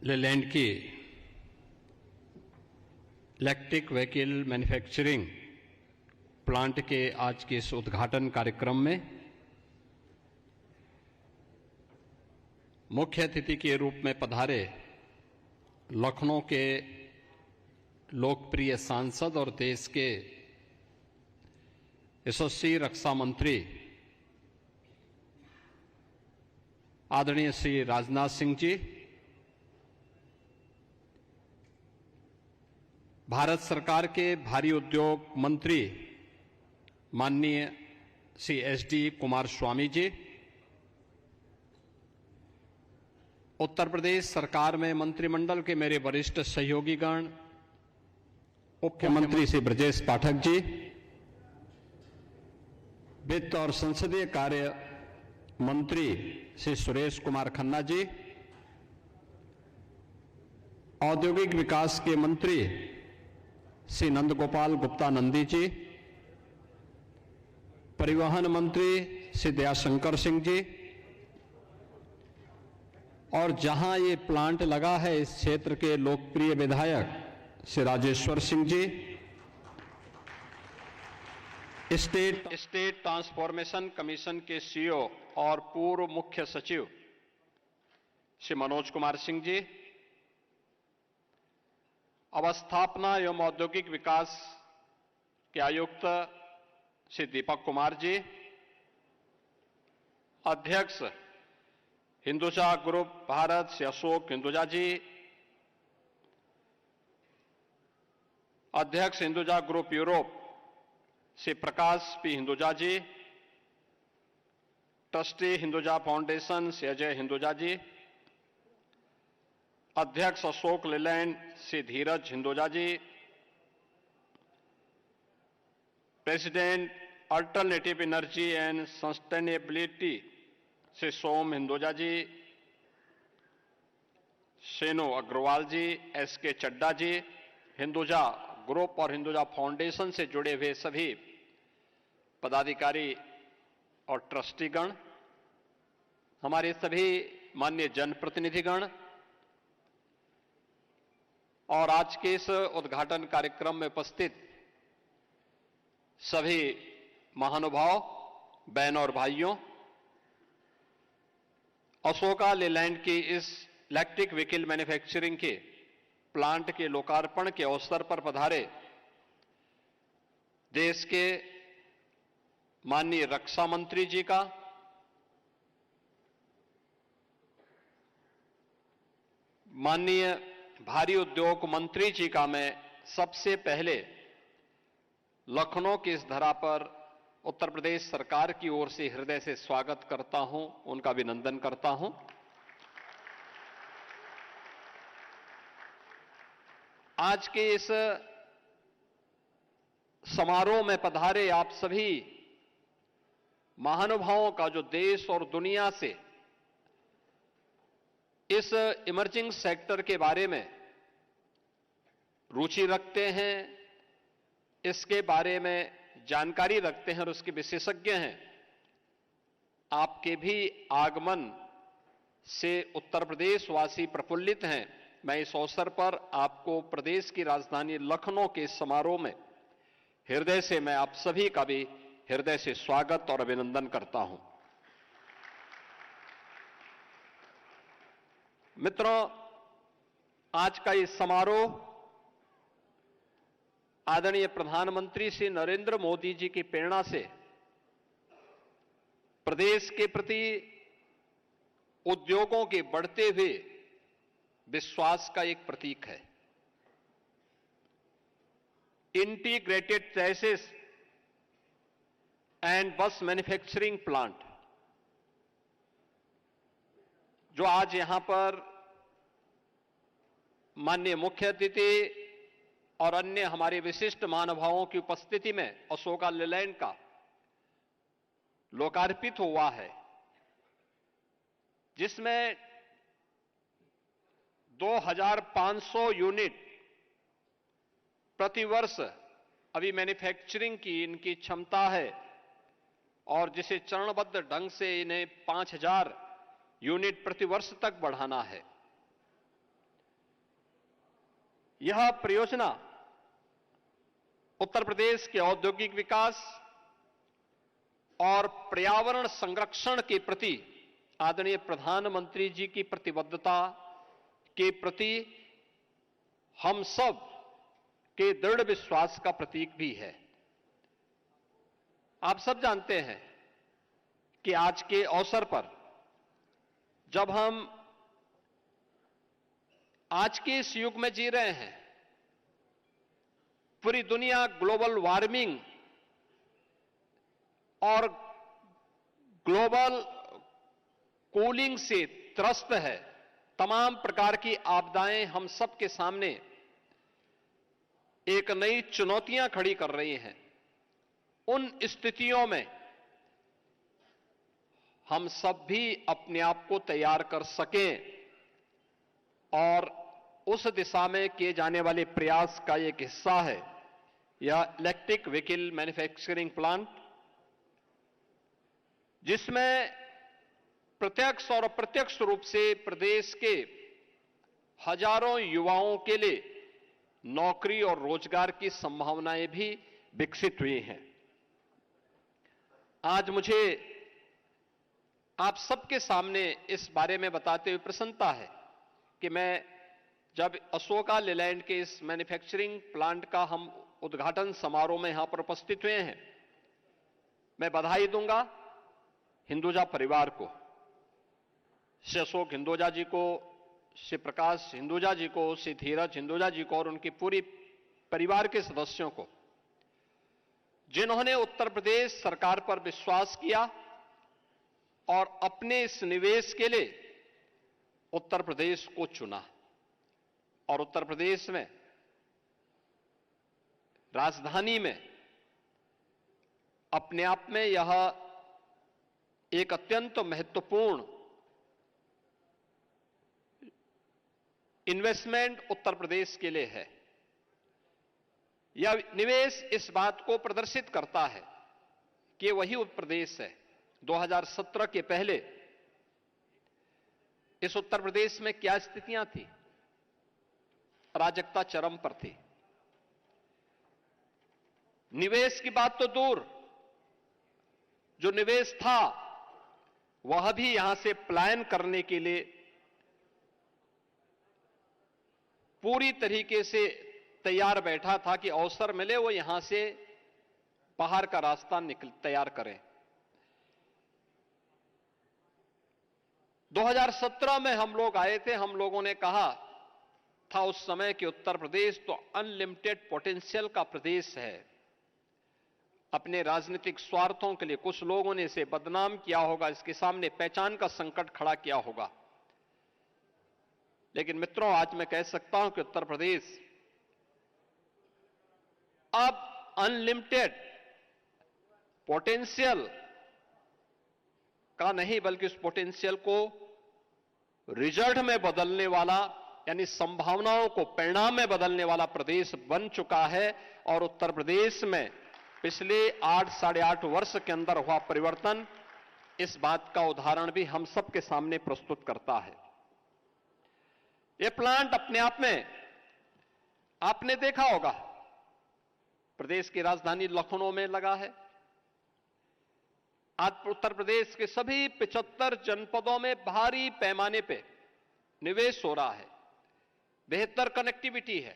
लेलैंड की electric vehicle manufacturing plant के आज के इस उद्घाटन कार्यक्रम में मुख्य अतिथि के रूप में पधारे लखनऊ के लोकप्रिय सांसद और देश के यशस्वी रक्षा मंत्री आदरणीय श्री राजनाथ सिंह जी, भारत सरकार के भारी उद्योग मंत्री माननीय श्री एस.डी. कुमारस्वामी जी, उत्तर प्रदेश सरकार में मंत्रिमंडल के मेरे वरिष्ठ सहयोगीगण, मुख्यमंत्री श्री ब्रजेश पाठक जी, वित्त और संसदीय कार्य मंत्री श्री सुरेश कुमार खन्ना जी, औद्योगिक विकास के मंत्री श्री नंदगोपाल गुप्ता नंदी जी, परिवहन मंत्री श्री दयाशंकर सिंह जी, और जहां ये प्लांट लगा है इस क्षेत्र के लोकप्रिय विधायक Shri Rajeshwar Singh ji, state transformation commission के सीईओ और पूर्व मुख्य सचिव श्री मनोज कुमार सिंह जी, अवस्थापना एवं औद्योगिक विकास के आयुक्त श्री दीपक कुमार जी, अध्यक्ष हिंदुजा ग्रुप भारत श्री अशोक हिंदुजा जी, अध्यक्ष Hinduja group Europe Shri Prakash P Hinduja ji, trustee Hinduja foundation Shri Ajay Hinduja ji, अध्यक्ष Ashok Leyland Shri Dheeraj Hinduja ji, president alternative energy and sustainability Shri Som Hinduja ji, Sheno Agarwal ji, S K. Chadha ji, Hinduja group और हिंदुजा फाउंडेशन से जुड़े हुए सभी पदाधिकारी और ट्रस्टीगण, हमारे सभी माननीय जनप्रतिनिधिगण और आज के इस उद्घाटन कार्यक्रम में उपस्थित सभी महानुभाव, बहनों और भाइयों, अशोका लेलैंड की इस इलेक्ट्रिक व्हीकल मैन्युफैक्चरिंग के प्लांट के लोकार्पण के अवसर पर पधारे देश के माननीय रक्षा मंत्री जी का, माननीय भारी उद्योग मंत्री जी का मैं सबसे पहले लखनऊ की इस धरा पर उत्तर प्रदेश सरकार की ओर से हृदय से स्वागत करता हूं, उनका अभिनंदन करता हूं। आज के इस समारोह में पधारे आप सभी महानुभावों का जो देश और दुनिया से इस इमर्जिंग सेक्टर के बारे में रुचि रखते हैं, इसके बारे में जानकारी रखते हैं और उसके विशेषज्ञ हैं, आपके भी आगमन से उत्तर प्रदेश वासी प्रफुल्लित हैं। मैं इस अवसर पर आपको प्रदेश की राजधानी लखनऊ के समारोह में हृदय से मैं आप सभी का भी हृदय से स्वागत और अभिनंदन करता हूं। मित्रों, आज का ये समारोह आदरणीय प्रधानमंत्री श्री नरेंद्र मोदी जी की प्रेरणा से प्रदेश के प्रति उद्योगों के बढ़ते हुए विश्वास का एक प्रतीक है। इंटीग्रेटेड चैसिस एंड बस मैन्युफैक्चरिंग प्लांट जो आज यहां पर माननीय मुख्य अतिथि और अन्य हमारे विशिष्ट महानुभावों की उपस्थिति में अशोका लेलैंड का लोकार्पित हुआ है, जिसमें 2500 यूनिट प्रतिवर्ष अभी मैन्युफैक्चरिंग की इनकी क्षमता है और जिसे चरणबद्ध ढंग से इन्हें 5000 यूनिट प्रतिवर्ष तक बढ़ाना है। यह परियोजना उत्तर प्रदेश के औद्योगिक विकास और पर्यावरण संरक्षण के प्रति आदरणीय प्रधानमंत्री जी की प्रतिबद्धता के प्रति हम सब के दृढ़ विश्वास का प्रतीक भी है। आप सब जानते हैं कि आज के अवसर पर जब हम आज के इस युग में जी रहे हैं, पूरी दुनिया ग्लोबल वार्मिंग और ग्लोबल कूलिंग से त्रस्त है, तमाम प्रकार की आपदाएं हम सबके सामने एक नई चुनौतियां खड़ी कर रही हैं। उन स्थितियों में हम सब भी अपने आप को तैयार कर सकें और उस दिशा में किए जाने वाले प्रयास का एक हिस्सा है यह इलेक्ट्रिक व्हीकल मैन्युफैक्चरिंग प्लांट, जिसमें प्रत्यक्ष और अप्रत्यक्ष रूप से प्रदेश के हजारों युवाओं के लिए नौकरी और रोजगार की संभावनाएं भी विकसित हुई हैं। आज मुझे आप सबके सामने इस बारे में बताते हुए प्रसन्नता है कि मैं जब अशोका लेलैंड के इस मैन्युफैक्चरिंग प्लांट का हम उद्घाटन समारोह में यहां पर उपस्थित हुए हैं, मैं बधाई दूंगा हिंदुजा परिवार को, श्री अशोक हिंदुजा जी को, श्री प्रकाश हिंदुजा जी को, श्री धीरज हिंदुजा जी को और उनके पूरी परिवार के सदस्यों को, जिन्होंने उत्तर प्रदेश सरकार पर विश्वास किया और अपने इस निवेश के लिए उत्तर प्रदेश को चुना। और उत्तर प्रदेश में राजधानी में अपने आप में यह एक अत्यंत महत्वपूर्ण इन्वेस्टमेंट उत्तर प्रदेश के लिए है। यह निवेश इस बात को प्रदर्शित करता है कि वही उत्तर प्रदेश है। 2017 के पहले इस उत्तर प्रदेश में क्या स्थितियां थी? अराजकता चरम पर थी। निवेश की बात तो दूर, जो निवेश था वह भी यहां से पलायन करने के लिए पूरी तरीके से तैयार बैठा था कि अवसर मिले वो यहां से बाहर का रास्ता तैयार करें। 2017 में हम लोग आए थे, हम लोगों ने कहा था उस समय कि उत्तर प्रदेश तो अनलिमिटेड पोटेंशियल का प्रदेश है। अपने राजनीतिक स्वार्थों के लिए कुछ लोगों ने इसे बदनाम किया होगा, इसके सामने पहचान का संकट खड़ा किया होगा। लेकिन मित्रों, आज मैं कह सकता हूं कि उत्तर प्रदेश अब अनलिमिटेड पोटेंशियल का नहीं, बल्कि उस पोटेंशियल को रिजल्ट में बदलने वाला, यानी संभावनाओं को परिणाम में बदलने वाला प्रदेश बन चुका है। और उत्तर प्रदेश में पिछले 8-8.5 वर्ष के अंदर हुआ परिवर्तन इस बात का उदाहरण भी हम सबके सामने प्रस्तुत करता है। यह प्लांट अपने आप में आपने देखा होगा, प्रदेश की राजधानी लखनऊ में लगा है। आज उत्तर प्रदेश के सभी 75 जनपदों में भारी पैमाने पे निवेश हो रहा है। बेहतर कनेक्टिविटी है।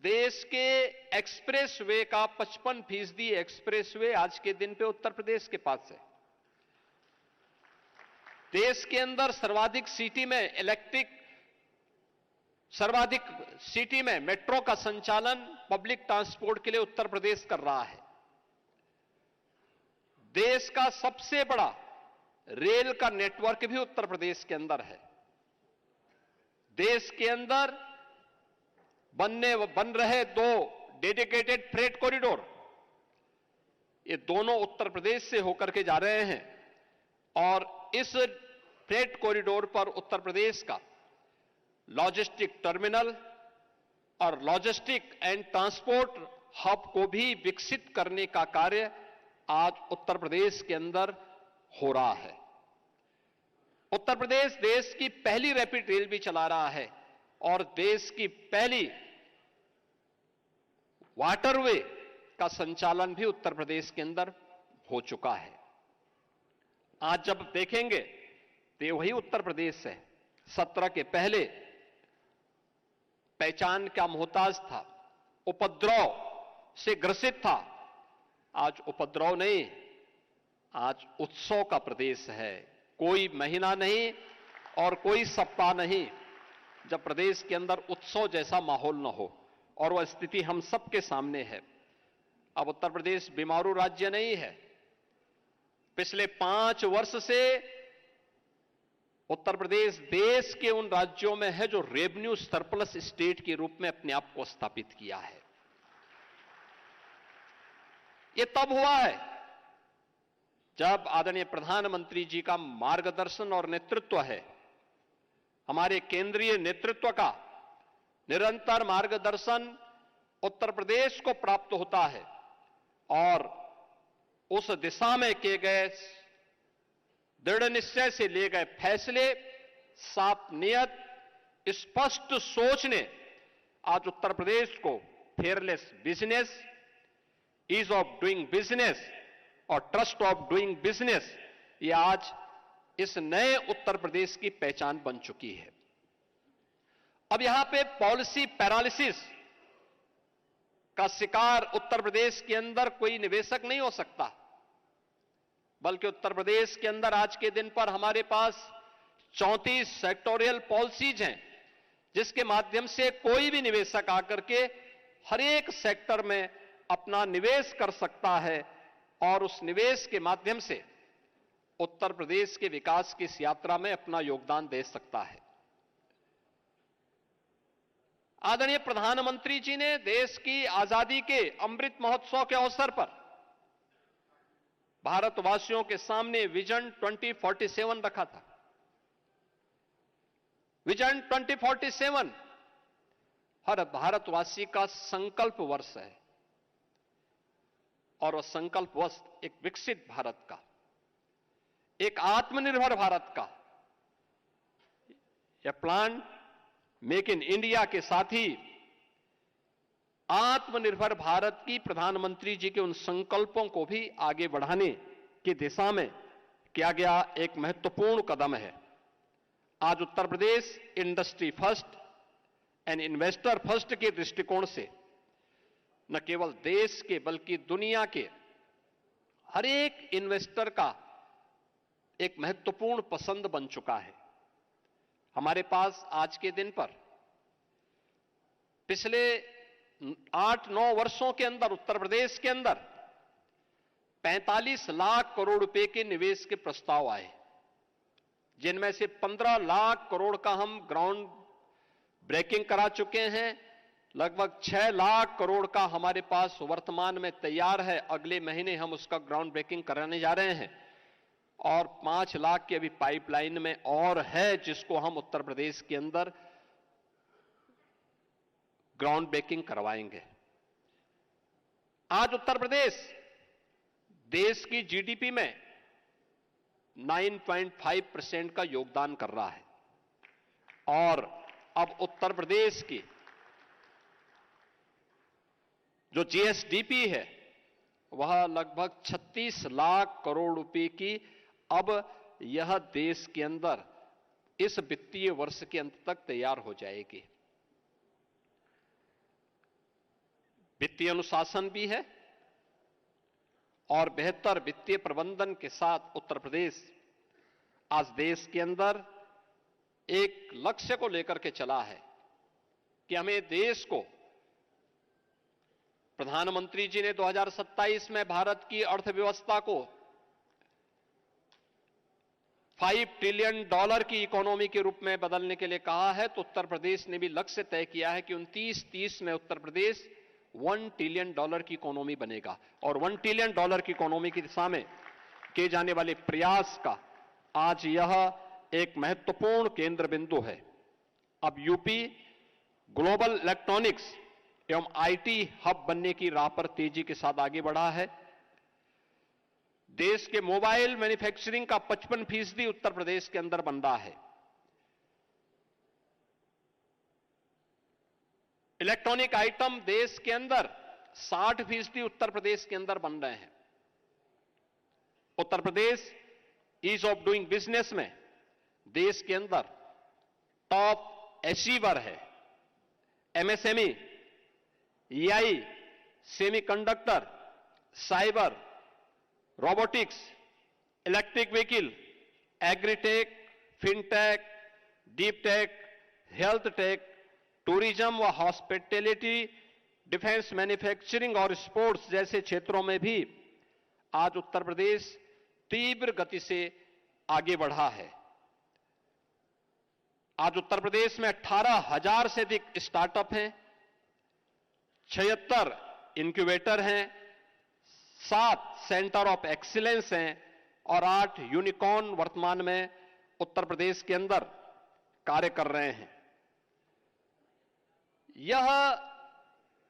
देश के एक्सप्रेसवे का 55% एक्सप्रेसवे आज के दिन पे उत्तर प्रदेश के पास है। देश के अंदर सर्वाधिक सिटी में मेट्रो का संचालन पब्लिक ट्रांसपोर्ट के लिए उत्तर प्रदेश कर रहा है। देश का सबसे बड़ा रेल का नेटवर्क भी उत्तर प्रदेश के अंदर है। देश के अंदर बन रहे 2 डेडिकेटेड फ्रेट कॉरिडोर, ये दोनों उत्तर प्रदेश से होकर के जा रहे हैं। और इस फ्रेट कॉरिडोर पर उत्तर प्रदेश का लॉजिस्टिक टर्मिनल और लॉजिस्टिक एंड ट्रांसपोर्ट हब को भी विकसित करने का कार्य आज उत्तर प्रदेश के अंदर हो रहा है। उत्तर प्रदेश देश की पहली रैपिड रेल भी चला रहा है। और देश की पहली वाटरवे का संचालन भी उत्तर प्रदेश के अंदर हो चुका है। आज जब देखेंगे तो ये वही उत्तर प्रदेश है 17 के पहले पहचान का मोहताज था, उपद्रव से ग्रसित था। आज उपद्रव नहीं, आज उत्सव का प्रदेश है। कोई महीना नहीं और कोई सप्ताह नहीं जब प्रदेश के अंदर उत्सव जैसा माहौल न हो, और वह स्थिति हम सबके सामने है। अब उत्तर प्रदेश बीमारू राज्य नहीं है। पिछले 5 वर्ष से उत्तर प्रदेश देश के उन राज्यों में है जो रेवेन्यू सरप्लस स्टेट के रूप में अपने आप को स्थापित किया है। यह तब हुआ है जब आदरणीय प्रधानमंत्री जी का मार्गदर्शन और नेतृत्व है, हमारे केंद्रीय नेतृत्व का निरंतर मार्गदर्शन उत्तर प्रदेश को प्राप्त होता है और उस दिशा में किए गए दृढ़ निश्चय से लिए गए फैसले, साफ नियत, स्पष्ट सोच ने आज उत्तर प्रदेश को fearless business, ease of doing business और ट्रस्ट ऑफ डूइंग बिजनेस, ये आज इस नए उत्तर प्रदेश की पहचान बन चुकी है। अब यहां पे पॉलिसी पैरालिसिस का शिकार उत्तर प्रदेश के अंदर कोई निवेशक नहीं हो सकता, बल्कि उत्तर प्रदेश के अंदर आज के दिन पर हमारे पास 34 सेक्टोरियल पॉलिसीज हैं, जिसके माध्यम से कोई भी निवेशक आकर के हर एक सेक्टर में अपना निवेश कर सकता है और उस निवेश के माध्यम से उत्तर प्रदेश के विकास की इस यात्रा में अपना योगदान दे सकता है। आदरणीय प्रधानमंत्री जी ने देश की आजादी के अमृत महोत्सव के अवसर पर भारतवासियों के सामने विजन 2047 रखा था। विजन 2047 हर भारतवासी का संकल्प वर्ष है और वह संकल्प वर्ष एक विकसित भारत का, एक आत्मनिर्भर भारत का, यह प्लान मेक इन इंडिया के साथ ही आत्मनिर्भर भारत की प्रधानमंत्री जी के उन संकल्पों को भी आगे बढ़ाने की दिशा में किया गया एक महत्वपूर्ण कदम है। आज Uttar Pradesh industry first and investor first के दृष्टिकोण से न केवल देश के बल्कि दुनिया के हर एक इन्वेस्टर का एक महत्वपूर्ण पसंद बन चुका है। हमारे पास आज के दिन पर पिछले 8-9 वर्षों के अंदर उत्तर प्रदेश के अंदर 45 लाख करोड़ रुपए के निवेश के प्रस्ताव आए, जिनमें से 15 लाख करोड़ का हम ग्राउंड ब्रेकिंग करा चुके हैं। लगभग 6 लाख करोड़ का हमारे पास वर्तमान में तैयार है, अगले महीने हम उसका ग्राउंड ब्रेकिंग कराने जा रहे हैं और 5 लाख की अभी पाइपलाइन में और है, जिसको हम उत्तर प्रदेश के अंदर ग्राउंड ब्रेकिंग करवाएंगे। आज उत्तर प्रदेश देश की जीडीपी में 9.5% का योगदान कर रहा है और अब उत्तर प्रदेश की जो जीएसडीपी है वह लगभग 36 लाख करोड़ रुपए की अब यह देश के अंदर इस वित्तीय वर्ष के अंत तक तैयार हो जाएगी। वित्तीय अनुशासन भी है और बेहतर वित्तीय प्रबंधन के साथ उत्तर प्रदेश आज देश के अंदर एक लक्ष्य को लेकर के चला है कि हमें देश को, प्रधानमंत्री जी ने 2027 में भारत की अर्थव्यवस्था को $5 ट्रिलियन की इकोनॉमी के रूप में बदलने के लिए कहा है, तो उत्तर प्रदेश ने भी लक्ष्य तय किया है कि 29-30 में उत्तर प्रदेश $1 ट्रिलियन की इकोनॉमी बनेगा और $1 ट्रिलियन की इकोनॉमी की दिशा में किए जाने वाले प्रयास का आज यह एक महत्वपूर्ण केंद्र बिंदु है। अब यूपी ग्लोबल इलेक्ट्रॉनिक्स एवं आईटी हब बनने की राह पर तेजी के साथ आगे बढ़ा है। देश के मोबाइल मैन्युफैक्चरिंग का 55% उत्तर प्रदेश के अंदर बन रहा है। इलेक्ट्रॉनिक आइटम देश के अंदर 60% उत्तर प्रदेश के अंदर बन रहे हैं। Uttar Pradesh ease of doing business में देश के अंदर टॉप अचीवर है। MSME, EI, semiconductor, cyber, robotics, electric vehicle, agritech, fintech, deep tech, health take, tourism व हॉस्पिटैलिटी, डिफेंस, मैन्युफैक्चरिंग और स्पोर्ट्स जैसे क्षेत्रों में भी आज उत्तर प्रदेश तीव्र गति से आगे बढ़ा है। आज उत्तर प्रदेश में 18,000 से अधिक स्टार्टअप हैं, 76 इंक्यूबेटर हैं, 7 सेंटर ऑफ एक्सीलेंस हैं और 8 यूनिकॉर्न वर्तमान में उत्तर प्रदेश के अंदर कार्य कर रहे हैं। यह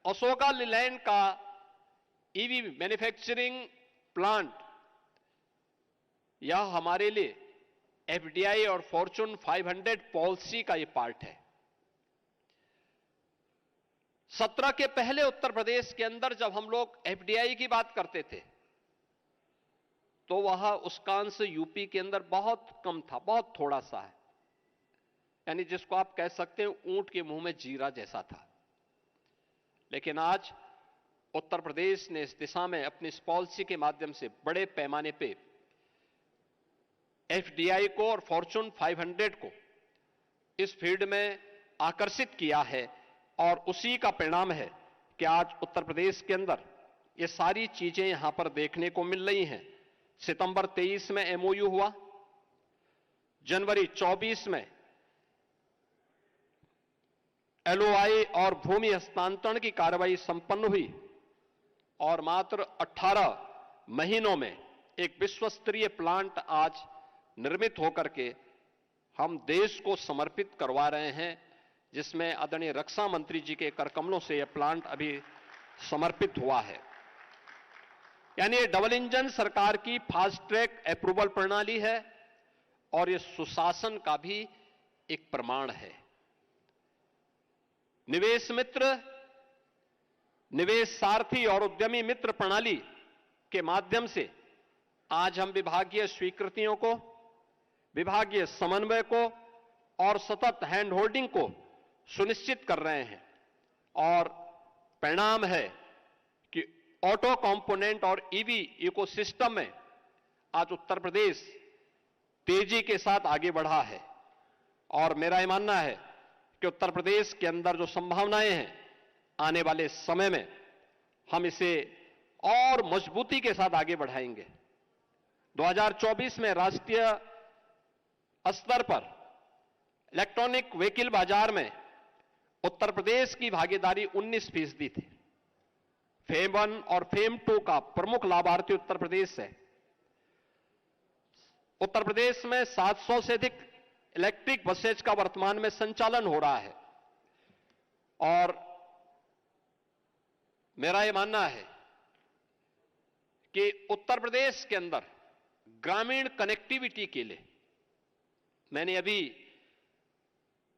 अशोका लीलैंड का ईवी मैन्युफैक्चरिंग प्लांट, यह हमारे लिए एफडीआई और फॉर्च्यून 500 पॉलिसी का यह पार्ट है। 17 के पहले उत्तर प्रदेश के अंदर जब हम लोग एफडीआई की बात करते थे तो वह उसका अंश यूपी के अंदर बहुत कम था, बहुत थोड़ा सा है, यानी जिसको आप कह सकते हैं ऊंट के मुंह में जीरा जैसा था। लेकिन आज उत्तर प्रदेश ने इस दिशा में अपनी इस पॉलिसी के माध्यम से बड़े पैमाने पे एफडीआई को और फॉर्च्यून 500 को इस फील्ड में आकर्षित किया है और उसी का परिणाम है कि आज उत्तर प्रदेश के अंदर ये सारी चीजें यहां पर देखने को मिल रही हैं। सितंबर 23 में एमओयू हुआ, जनवरी 24 में एलओआई और भूमि हस्तांतरण की कार्रवाई संपन्न हुई और मात्र 18 महीनों में एक विश्वस्तरीय प्लांट आज निर्मित होकर के हम देश को समर्पित करवा रहे हैं, जिसमें आदरणीय रक्षा मंत्री जी के करकमलों से यह प्लांट अभी समर्पित हुआ है। यानी ये डबल इंजन सरकार की फास्ट ट्रैक अप्रूवल प्रणाली है और ये सुशासन का भी एक प्रमाण है। निवेश मित्र, निवेश सारथी और उद्यमी मित्र प्रणाली के माध्यम से आज हम विभागीय स्वीकृतियों को, विभागीय समन्वय को और सतत हैंड होल्डिंग को सुनिश्चित कर रहे हैं और परिणाम है कि ऑटो कंपोनेंट और ईवी इकोसिस्टम में आज उत्तर प्रदेश तेजी के साथ आगे बढ़ा है और मेरा यह मानना है कि उत्तर प्रदेश के अंदर जो संभावनाएं हैं आने वाले समय में हम इसे और मजबूती के साथ आगे बढ़ाएंगे। 2024 में राष्ट्रीय स्तर पर इलेक्ट्रॉनिक व्हीकल बाजार में उत्तर प्रदेश की भागीदारी 19% थी। फेम 1 और फेम 2 का प्रमुख लाभार्थी उत्तर प्रदेश है। उत्तर प्रदेश में 700 से अधिक इलेक्ट्रिक बसेज का वर्तमान में संचालन हो रहा है और मेरा यह मानना है कि उत्तर प्रदेश के अंदर ग्रामीण कनेक्टिविटी के लिए मैंने अभी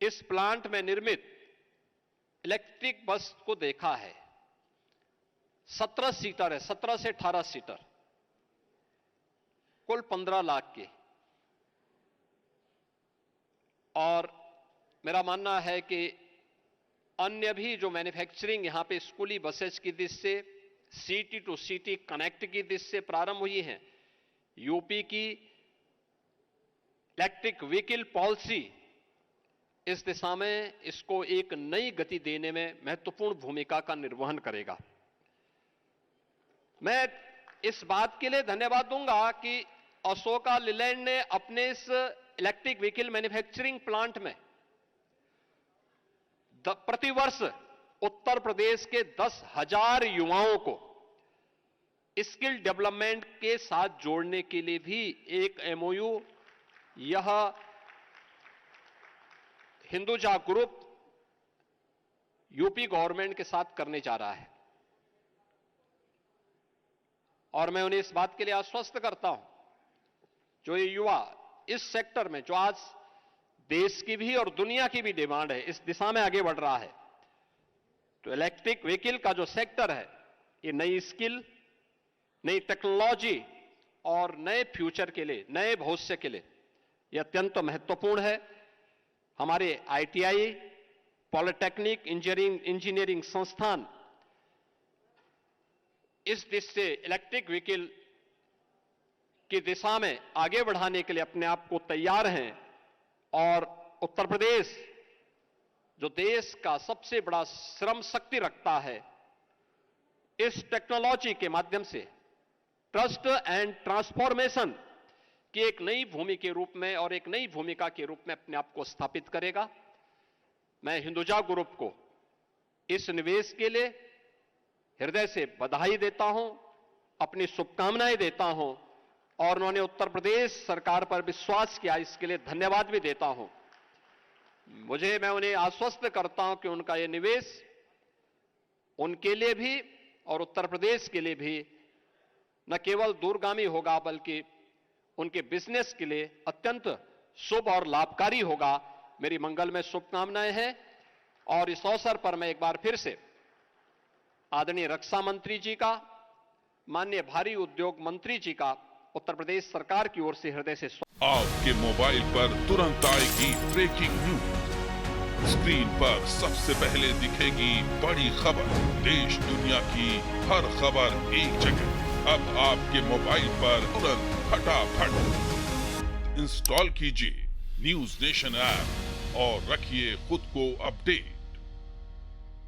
इस प्लांट में निर्मित इलेक्ट्रिक बस को देखा है। 17 सीटर है, 17 से 18 सीटर, कुल 15 लाख के। और मेरा मानना है कि अन्य भी जो मैन्युफैक्चरिंग यहां पे स्कूली बसेज की दिशा से, सिटी टू सिटी कनेक्ट की दिशा से प्रारंभ हुई हैं, यूपी की इलेक्ट्रिक व्हीकल पॉलिसी इस दिशा में इसको एक नई गति देने में महत्वपूर्ण भूमिका का निर्वहन करेगा। मैं इस बात के लिए धन्यवाद दूंगा कि अशोका लीलैंड ने अपने इस इलेक्ट्रिक व्हीकल मैन्युफैक्चरिंग प्लांट में प्रतिवर्ष उत्तर प्रदेश के 10,000 युवाओं को स्किल डेवलपमेंट के साथ जोड़ने के लिए भी एक एमओयू यह हिंदुजा ग्रुप यूपी गवर्नमेंट के साथ करने जा रहा है और मैं उन्हें इस बात के लिए आश्वस्त करता हूं, जो ये युवा इस सेक्टर में, जो आज देश की भी और दुनिया की भी डिमांड है, इस दिशा में आगे बढ़ रहा है, तो इलेक्ट्रिक व्हीकल का जो सेक्टर है, ये नई स्किल, नई टेक्नोलॉजी और नए फ्यूचर के लिए, नए भविष्य के लिए यह अत्यंत महत्वपूर्ण है। हमारे आईटीआई, पॉलिटेक्निक, इंजीनियरिंग संस्थान इस दिशा से इलेक्ट्रिक व्हीकल की दिशा में आगे बढ़ाने के लिए अपने आप को तैयार हैं। और उत्तर प्रदेश जो देश का सबसे बड़ा श्रम शक्ति रखता है, इस टेक्नोलॉजी के माध्यम से ट्रस्ट एंड ट्रांसफॉर्मेशन की एक नई भूमि के रूप में और एक नई भूमिका के रूप में अपने आप को स्थापित करेगा। मैं हिंदुजा ग्रुप को इस निवेश के लिए हृदय से बधाई देता हूं, अपनी शुभकामनाएं देता हूं और उन्होंने उत्तर प्रदेश सरकार पर विश्वास किया, इसके लिए धन्यवाद भी देता हूं। मैं उन्हें आश्वस्त करता हूं कि उनका यह निवेश उनके लिए भी और उत्तर प्रदेश के लिए भी न केवल दूरगामी होगा, बल्कि उनके बिजनेस के लिए अत्यंत शुभ और लाभकारी होगा। मेरी मंगलमय शुभकामनाएं हैं। और इस अवसर पर मैं एक बार फिर से आदरणीय रक्षा मंत्री जी का, माननीय भारी उद्योग मंत्री जी का उत्तर प्रदेश सरकार की ओर से हृदय से आपके मोबाइल पर तुरंत आएगी ब्रेकिंग न्यूज। स्क्रीन पर सबसे पहले दिखेगी बड़ी खबर, देश दुनिया की हर खबर एक जगह। अब आपके मोबाइल पर तुरंत फटाफट इंस्टॉल कीजिए न्यूज नेशन ऐप और रखिए खुद को अपडेट।